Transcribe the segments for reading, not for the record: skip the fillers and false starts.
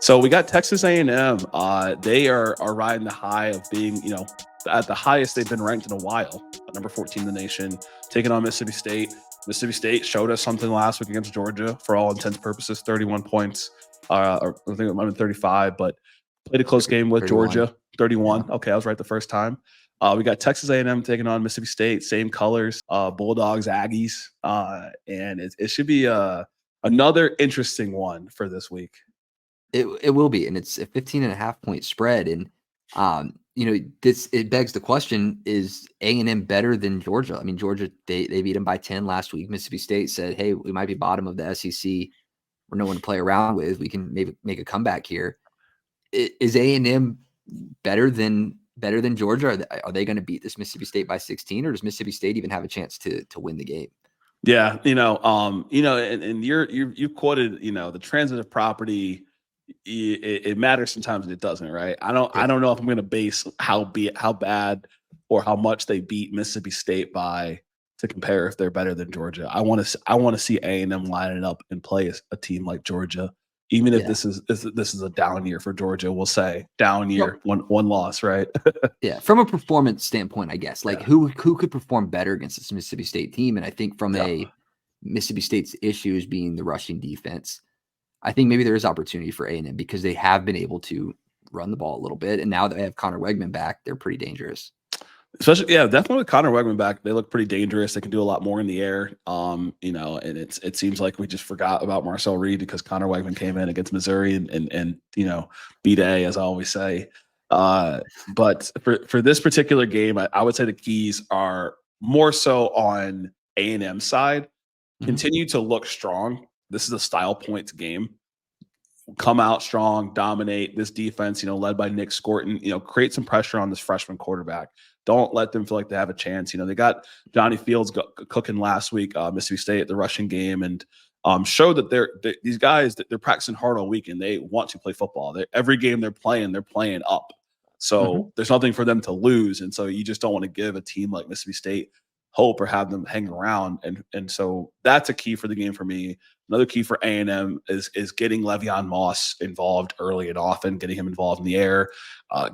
So we got Texas A&M. They are riding the high of being, at the highest they've been ranked in a while, number 14 in the nation, taking on Mississippi State. Mississippi State showed us something last week against Georgia for all intents and purposes, 31 points. Or I think it might have been 35, but played a close game with 31. Georgia, 31. Yeah. Okay, I was right the first time. We got Texas A&M taking on Mississippi State, same colors, Bulldogs, Aggies, and it should be another interesting one for this week. It will be, and it's a 15.5-point spread. And it begs the question: is A&M better than Georgia? I mean, Georgia they beat them by 10 last week. Mississippi State said, "Hey, we might be bottom of the SEC. We're no one to play around with. We can maybe make a comeback here." Is A&M better than Georgia? Are they going to beat this Mississippi State by 16, or does Mississippi State even have a chance to win the game? Yeah, and you quoted, the transitive property. It matters sometimes, and it doesn't, right? I don't know if I'm going to base how bad or how much they beat Mississippi State by to compare if they're better than Georgia. I want to see A&M lining up and play a team like Georgia, even if this is a down year for Georgia. We'll say down year, one loss, right? Yeah, from a performance standpoint, I guess, who could perform better against this Mississippi State team? And I think from a Mississippi State's issues being the rushing defense, I think maybe there is opportunity for A&M because they have been able to run the ball a little bit, and now that they have Connor Wegman back, they're pretty dangerous. Especially, definitely with Connor Wegman back, they look pretty dangerous. They can do a lot more in the air. And it seems like we just forgot about Marcel Reed because Connor Wegman came in against Missouri and beat A, as I always say. But for this particular game, I would say the keys are more so on A&M side. Continue to look strong. This is a style points game. Come out strong, dominate this defense, led by Nick Scorton, create some pressure on this freshman quarterback. Don't let them feel like they have a chance. They got Johnny Fields cooking last week, Mississippi State at the rushing game, and showed that these guys, they're practicing hard all week and they want to play football. Every game they're playing up. So there's nothing for them to lose. And so you just don't want to give a team like Mississippi State hope or have them hang around. And so that's a key for the game for me. Another key for A&M is getting Le'Veon Moss involved early and often, getting him involved in the air,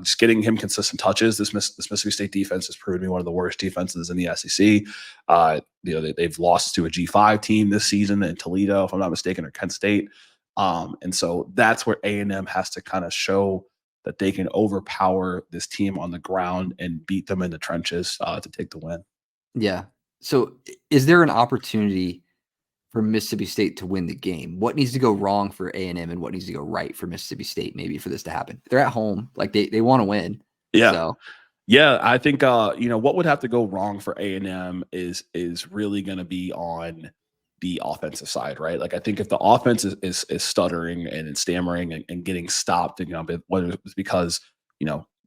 just getting him consistent touches. This Mississippi State defense has proven to be one of the worst defenses in the SEC. They've lost to a G5 team this season in Toledo, if I'm not mistaken, or Kent State. And so that's where A&M has to kind of show that they can overpower this team on the ground and beat them in the trenches to take the win. Yeah. So is there an opportunity for Mississippi State to win the game? What needs to go wrong for A&M and what needs to go right for Mississippi State maybe for this to happen? They're at home. They want to win. Yeah. So. Yeah, I think what would have to go wrong for A&M is really going to be on the offensive side, right? Like I think if the offense is stuttering and stammering and getting stopped, whether it's because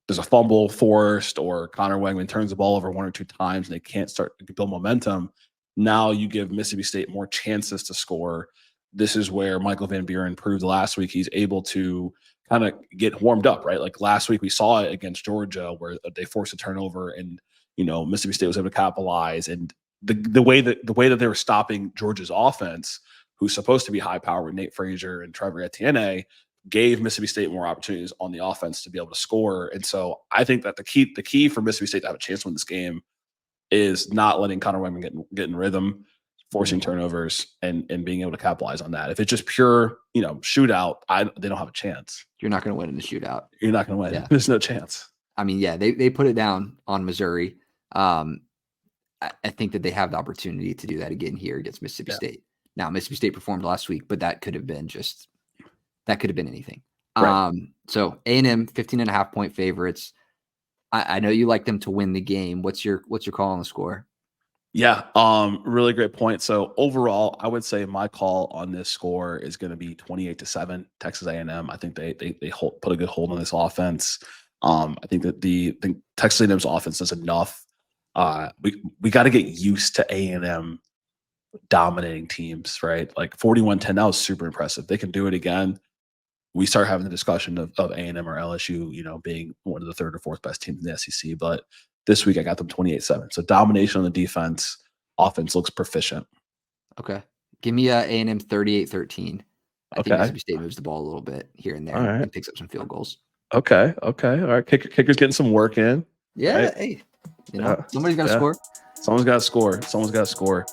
there's a fumble forced or Connor Wegman turns the ball over one or two times and they can't start to build momentum. Now you give Mississippi State more chances to score. This is where Michael Van Buren proved last week he's able to kind of get warmed up, right? Like last week we saw it against Georgia where they forced a turnover and, Mississippi State was able to capitalize. And the way that they were stopping Georgia's offense, who's supposed to be high power with Nate Frazier and Trevor Etienne, gave Mississippi State more opportunities on the offense to be able to score. And so I think that the key for Mississippi State to have a chance to win this game is not letting Connor Wegman get in rhythm, forcing turnovers, and being able to capitalize on that. If it's just pure, shootout, they don't have a chance. You're not going to win in the shootout. You're not going to win. Yeah. There's no chance. I mean, they put it down on Missouri. I think that they have the opportunity to do that again here against Mississippi State. Now, Mississippi State performed last week, but that could have been anything. Right. So A&M 15.5-point favorites. I know you like them to win the game. What's your call on the score? Yeah, really great point. So overall, I would say my call on this score is going to be 28-7 Texas A&M. I think they put a good hold on this offense. I think that the Texas A&M's offense does enough. We got to get used to A&M dominating teams, right? Like 41-10, that was super impressive. They can do it again. We start having the discussion of A&M or LSU, being one of the third or fourth best teams in the SEC. But this week I got them 28-7. So domination on the defense. Offense looks proficient. Okay. Give me A&M 38-13. I think Okay. Mississippi State moves the ball a little bit here and there All right. and picks up some field goals. Okay. All right. Kicker's getting some work in. Yeah. Right? Hey, somebody's got to score. Someone's got to score.